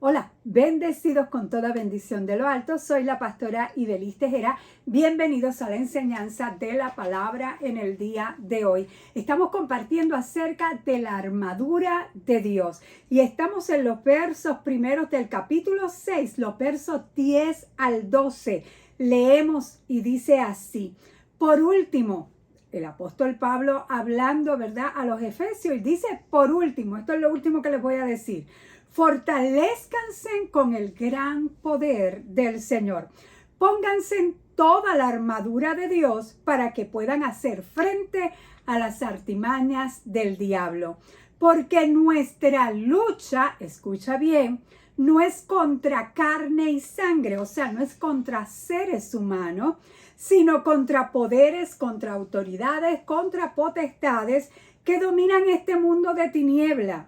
Hola, bendecidos con toda bendición de lo alto. Soy la pastora Ibelis Tejera. Bienvenidos a la enseñanza de la palabra en el día de hoy. Estamos compartiendo acerca de la armadura de Dios y estamos en los versos primeros del capítulo 6, los versos 10 al 12. Leemos y dice así: por último, el apóstol Pablo hablando, ¿verdad?, a los efesios, y dice: por último, esto es lo último que les voy a decir, fortalézcanse con el gran poder del Señor. Pónganse en toda la armadura de Dios para que puedan hacer frente a las artimañas del diablo. Porque nuestra lucha, escucha bien, no es contra carne y sangre, o sea, no es contra seres humanos, sino contra poderes, contra autoridades, contra potestades que dominan este mundo de tiniebla,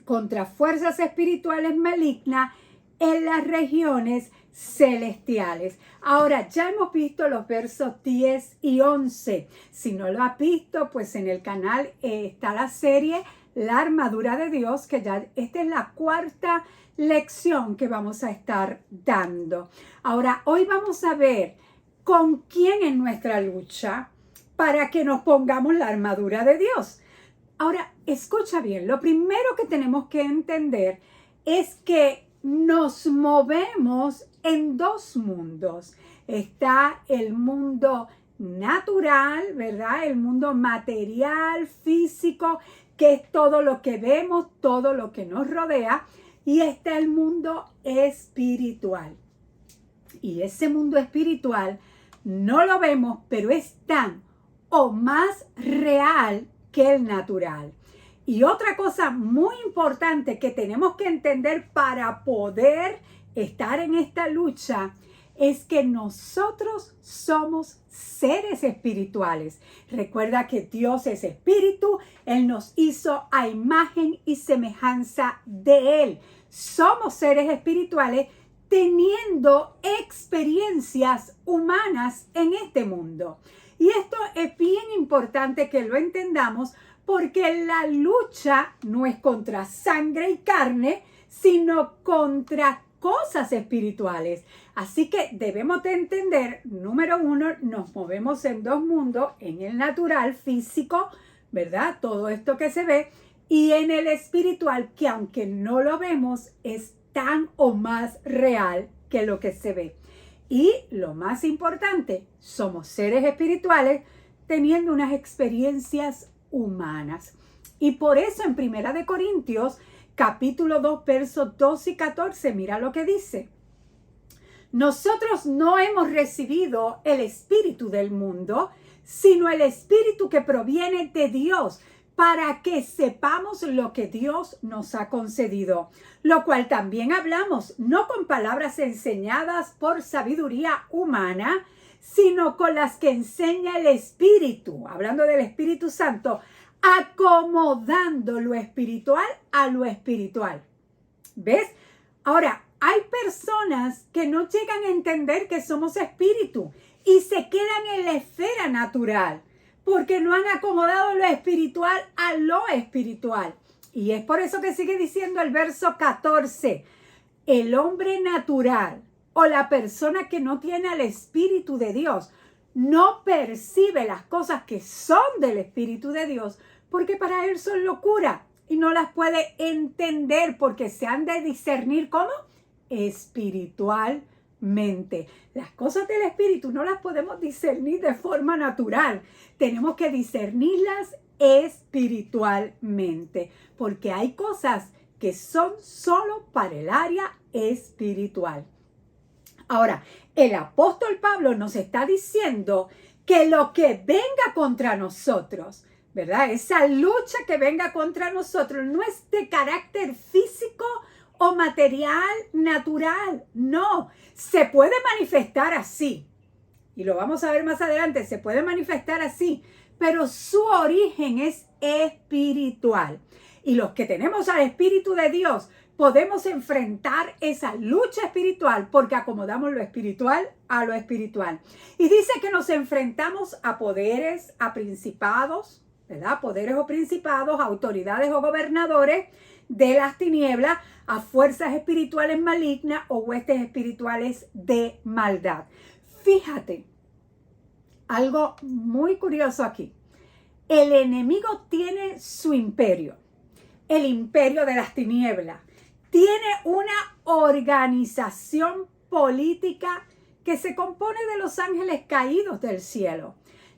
contra fuerzas espirituales malignas en las regiones celestiales. Ahora, ya hemos visto los versos 10 y 11. Si no lo has visto, pues en el canal está la serie La Armadura de Dios, que ya esta es la cuarta lección que vamos a estar dando. Ahora, hoy vamos a ver con quién es nuestra lucha para que nos pongamos la armadura de Dios. Ahora, escucha bien, lo primero que tenemos que entender es que nos movemos en dos mundos. Está el mundo natural, ¿verdad? El mundo material, físico, que es todo lo que vemos, todo lo que nos rodea. Y está el mundo espiritual. Y ese mundo espiritual no lo vemos, pero es tan o más real que el natural. Y otra cosa muy importante que tenemos que entender para poder estar en esta lucha es que nosotros somos seres espirituales. Recuerda que Dios es espíritu, Él nos hizo a imagen y semejanza de Él. Somos seres espirituales teniendo experiencias humanas en este mundo. Y esto es bien importante que lo entendamos, porque la lucha no es contra sangre y carne, sino contra cosas espirituales. Así que debemos de entender, número uno, nos movemos en dos mundos, en el natural, físico, ¿verdad? Todo esto que se ve, y en el espiritual, que aunque no lo vemos, es tan o más real que lo que se ve. Y lo más importante, somos seres espirituales teniendo unas experiencias humanas. Y por eso en Primera de Corintios, capítulo 2, versos 12 y 14, mira lo que dice. Nosotros no hemos recibido el espíritu del mundo, sino el espíritu que proviene de Dios, para que sepamos lo que Dios nos ha concedido, lo cual también hablamos, no con palabras enseñadas por sabiduría humana, sino con las que enseña el Espíritu, hablando del Espíritu Santo, acomodando lo espiritual a lo espiritual. ¿Ves? Ahora, hay personas que no llegan a entender que somos espíritu y se quedan en la esfera natural, porque no han acomodado lo espiritual a lo espiritual. Y es por eso que sigue diciendo el verso 14. El hombre natural o la persona que no tiene al Espíritu de Dios no percibe las cosas que son del Espíritu de Dios, porque para él son locura y no las puede entender, porque se han de discernir ¿cómo? Espiritualmente. Las cosas del Espíritu no las podemos discernir de forma natural. Tenemos que discernirlas espiritualmente, porque hay cosas que son solo para el área espiritual. Ahora, el apóstol Pablo nos está diciendo que lo que venga contra nosotros, ¿verdad? Esa lucha que venga contra nosotros no es de carácter físico o material, natural. No, se puede manifestar así. Y lo vamos a ver más adelante, se puede manifestar así, pero su origen es espiritual. Y los que tenemos al Espíritu de Dios podemos enfrentar esa lucha espiritual porque acomodamos lo espiritual a lo espiritual. Y dice que nos enfrentamos a poderes, a principados, ¿verdad? Poderes o principados, autoridades o gobernadores de las tinieblas, a fuerzas espirituales malignas o huestes espirituales de maldad. Fíjate, algo muy curioso aquí. El enemigo tiene su imperio, el imperio de las tinieblas. Tiene una organización política que se compone de los ángeles caídos del cielo.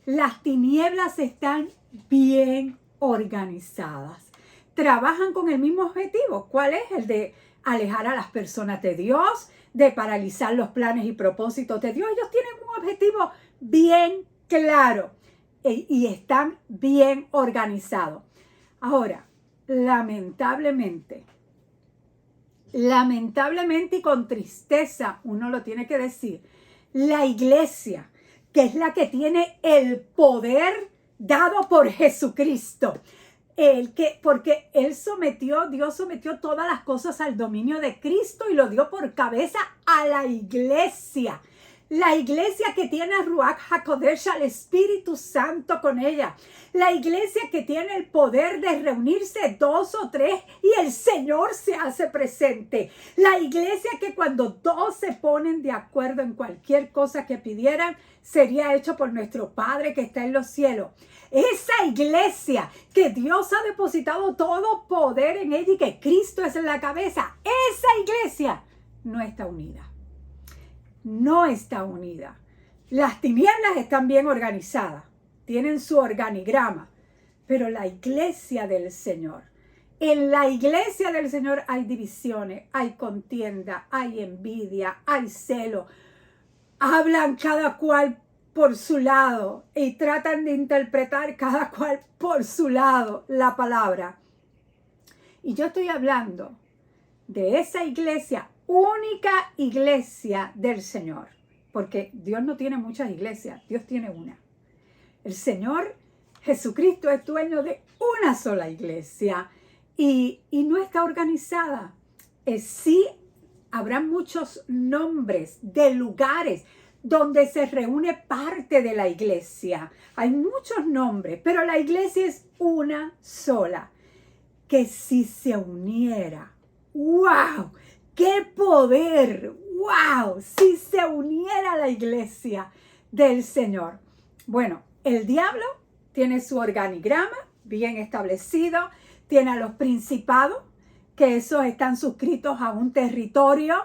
Las tinieblas están bien organizadas. Trabajan con el mismo objetivo. ¿Cuál es? El de alejar a las personas de Dios, de paralizar los planes y propósitos de Dios. Ellos tienen un objetivo bien claro y están bien organizados. Ahora, lamentablemente y con tristeza, uno lo tiene que decir, la iglesia, que es la que tiene el poder dado por Jesucristo, porque Dios sometió todas las cosas al dominio de Cristo y lo dio por cabeza a la iglesia. La iglesia que tiene a Ruach HaKodesh, al Espíritu Santo con ella. La iglesia que tiene el poder de reunirse 2 o 3 y el Señor se hace presente. La iglesia que cuando 2 se ponen de acuerdo en cualquier cosa que pidieran, sería hecho por nuestro Padre que está en los cielos. Esa iglesia que Dios ha depositado todo poder en ella y que Cristo es en la cabeza, esa iglesia no está unida. No está unida. Las tinieblas están bien organizadas, tienen su organigrama, pero la iglesia del Señor, en la iglesia del Señor hay divisiones, hay contienda, hay envidia, hay celo. Hablan cada cual por su lado y tratan de interpretar cada cual por su lado la palabra. Y yo estoy hablando de esa iglesia, única iglesia del Señor, porque Dios no tiene muchas iglesias, Dios tiene una. El Señor Jesucristo es dueño de una sola iglesia y no está organizada. Sí habrá muchos nombres de lugares donde se reúne parte de la iglesia. Hay muchos nombres, pero la iglesia es una sola. Que si se uniera, ¡wow! ¡Qué poder! ¡Wow! Si se uniera la iglesia del Señor. Bueno, el diablo tiene su organigrama bien establecido, tiene a los principados, que esos están suscritos a un territorio,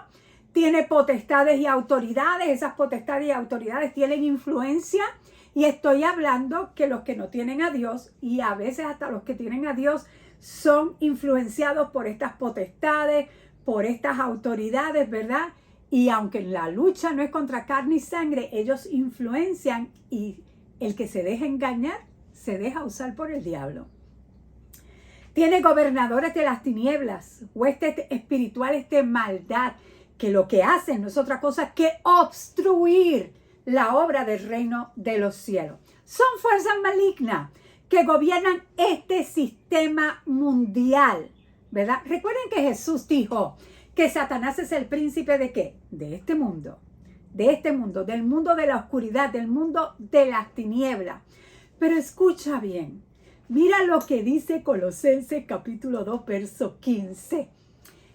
tiene potestades y autoridades, esas potestades y autoridades tienen influencia, y estoy hablando que los que no tienen a Dios, y a veces hasta los que tienen a Dios, son influenciados por estas potestades, por estas autoridades, ¿verdad? Y aunque la lucha no es contra carne y sangre, ellos influencian y el que se deja engañar, se deja usar por el diablo. Tiene gobernadores de las tinieblas, huestes espirituales de maldad, que lo que hacen no es otra cosa que obstruir la obra del reino de los cielos. Son fuerzas malignas que gobiernan este sistema mundial, ¿verdad? Recuerden que Jesús dijo que Satanás es el príncipe ¿de qué? De este mundo, del mundo de la oscuridad, del mundo de las tinieblas. Pero escucha bien, mira lo que dice Colosenses capítulo 2, verso 15.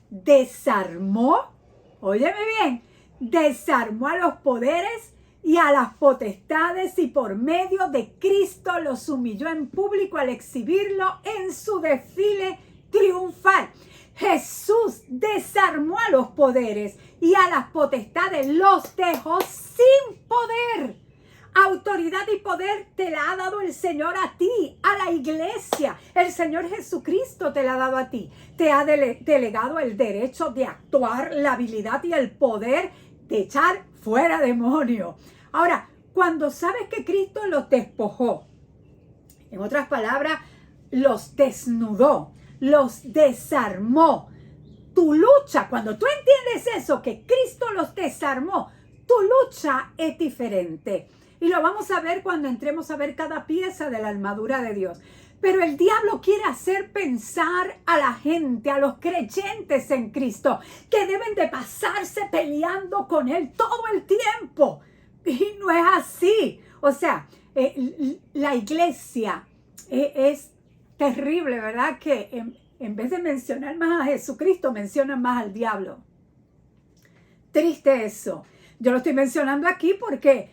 Desarmó, óyeme bien, desarmó a los poderes y a las potestades y por medio de Cristo los humilló en público al exhibirlo en su desfile triunfal. Jesús desarmó a los poderes y a las potestades, los dejó sin poder. Autoridad y poder te la ha dado el Señor a ti, a la iglesia. El Señor Jesucristo te la ha dado a ti. Te ha delegado el derecho de actuar, la habilidad y el poder de echar fuera demonios. Ahora, cuando sabes que Cristo los despojó, en otras palabras, los desnudó, los desarmó. Tu lucha, cuando tú entiendes eso, que Cristo los desarmó, tu lucha es diferente. Y lo vamos a ver cuando entremos a ver cada pieza de la armadura de Dios. Pero el diablo quiere hacer pensar a la gente, a los creyentes en Cristo, que deben de pasarse peleando con Él todo el tiempo. Y no es así. O sea, la iglesia es terrible, ¿verdad? Que en vez de mencionar más a Jesucristo, mencionan más al diablo. Triste eso. Yo lo estoy mencionando aquí porque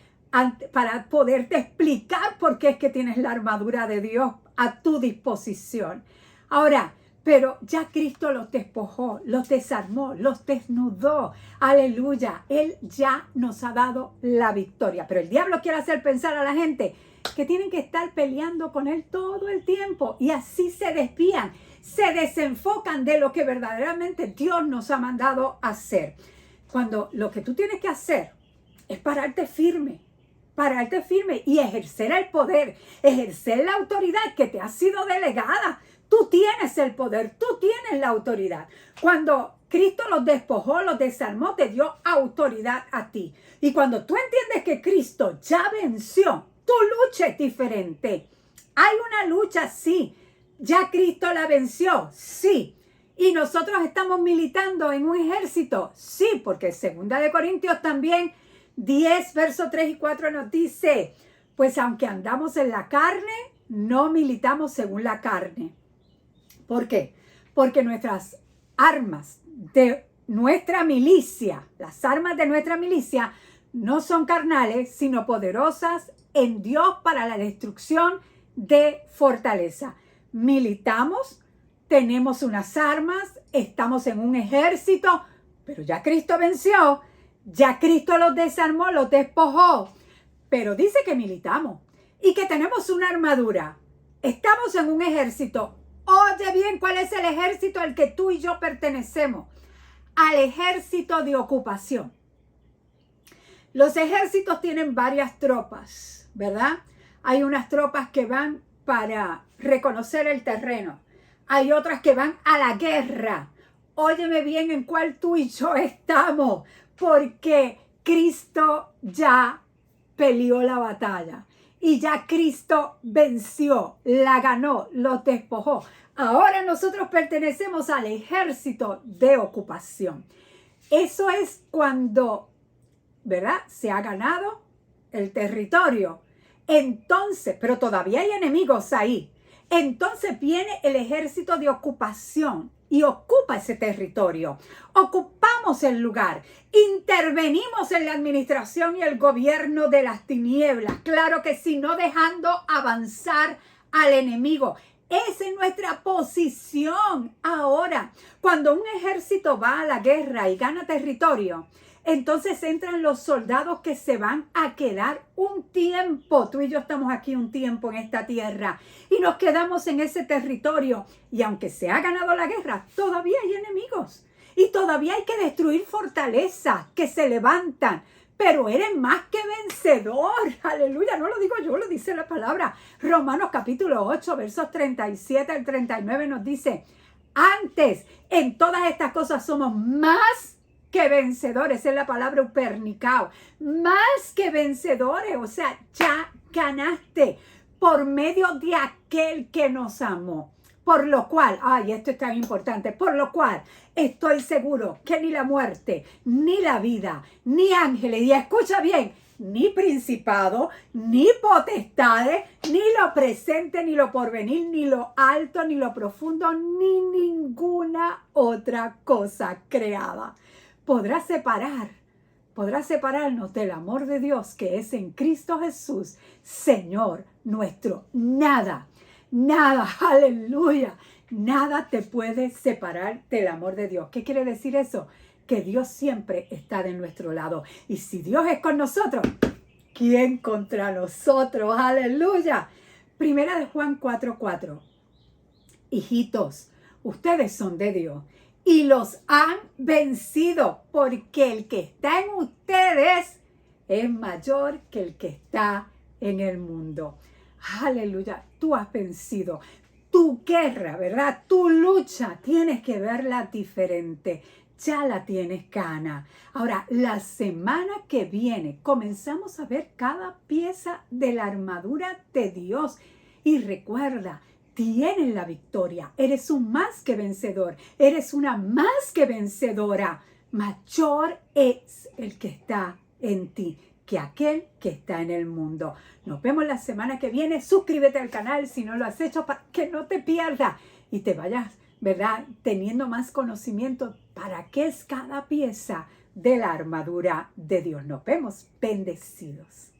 para poderte explicar por qué es que tienes la armadura de Dios a tu disposición. Ahora, pero ya Cristo los despojó, los desarmó, los desnudó. Aleluya. Él ya nos ha dado la victoria. Pero el diablo quiere hacer pensar a la gente que tienen que estar peleando con él todo el tiempo. Y así se desvían, se desenfocan de lo que verdaderamente Dios nos ha mandado hacer. Cuando lo que tú tienes que hacer es pararte firme y ejercer el poder, ejercer la autoridad que te ha sido delegada. Tú tienes el poder, tú tienes la autoridad. Cuando Cristo los despojó, los desarmó, te dio autoridad a ti. Y cuando tú entiendes que Cristo ya venció, tu lucha es diferente. Hay una lucha, sí. ¿Ya Cristo la venció? Sí. ¿Y nosotros estamos militando en un ejército? Sí, porque 2 Corintios también 10, versos 3 y 4 nos dice, pues aunque andamos en la carne, no militamos según la carne. ¿Por qué? Porque nuestras armas de nuestra milicia, las armas de nuestra milicia, no son carnales, sino poderosas en Dios para la destrucción de fortaleza. Militamos, tenemos unas armas, estamos en un ejército, pero ya Cristo venció, ya Cristo los desarmó, los despojó. Pero dice que militamos y que tenemos una armadura. Estamos en un ejército. Oye bien, ¿cuál es el ejército al que tú y yo pertenecemos? Al ejército de ocupación. Los ejércitos tienen varias tropas, ¿verdad? Hay unas tropas que van para reconocer el terreno. Hay otras que van a la guerra. Óyeme bien en cuál tú y yo estamos, porque Cristo ya peleó la batalla. Y ya Cristo venció, la ganó, los despojó. Ahora nosotros pertenecemos al ejército de ocupación. Eso es cuando, ¿verdad? Se ha ganado el territorio. Entonces, pero todavía hay enemigos ahí. Entonces viene el ejército de ocupación y ocupa ese territorio. Ocupamos el lugar. Intervenimos en la administración y el gobierno de las tinieblas. Claro que sí, no dejando avanzar al enemigo. Esa es nuestra posición. Ahora, cuando un ejército va a la guerra y gana territorio, entonces entran los soldados que se van a quedar un tiempo. Tú y yo estamos aquí un tiempo en esta tierra y nos quedamos en ese territorio. Y aunque se ha ganado la guerra, todavía hay enemigos. Y todavía hay que destruir fortalezas que se levantan. Pero eres más que vencedor. Aleluya, no lo digo yo, lo dice la palabra. Romanos capítulo 8, versos 37 al 39 nos dice, antes en todas estas cosas somos más que vencedores, es la palabra upernicao, más que vencedores, o sea, ya ganaste por medio de aquel que nos amó. Por lo cual, ay, esto es tan importante, por lo cual estoy seguro que ni la muerte, ni la vida, ni ángeles, y escucha bien, ni principado, ni potestades, ni lo presente, ni lo porvenir, ni lo alto, ni lo profundo, ni ninguna otra cosa creada podrá separarnos del amor de Dios que es en Cristo Jesús, Señor nuestro. Nada, aleluya, nada te puede separar del amor de Dios. ¿Qué quiere decir eso? Que Dios siempre está de nuestro lado. Y si Dios es con nosotros, ¿quién contra nosotros? Aleluya. Primera de Juan 4:4. Hijitos, ustedes son de Dios y los han vencido, porque el que está en ustedes es mayor que el que está en el mundo. Aleluya, tú has vencido. Tu guerra, ¿verdad? Tu lucha, tienes que verla diferente. Ya la tienes gana. Ahora, la semana que viene comenzamos a ver cada pieza de la armadura de Dios. Y recuerda, tienes la victoria. Eres un más que vencedor. Eres una más que vencedora. Mayor es el que está en ti que aquel que está en el mundo. Nos vemos la semana que viene. Suscríbete al canal si no lo has hecho para que no te pierdas y te vayas ¿verdad? Teniendo más conocimiento para qué es cada pieza de la armadura de Dios. Nos vemos bendecidos.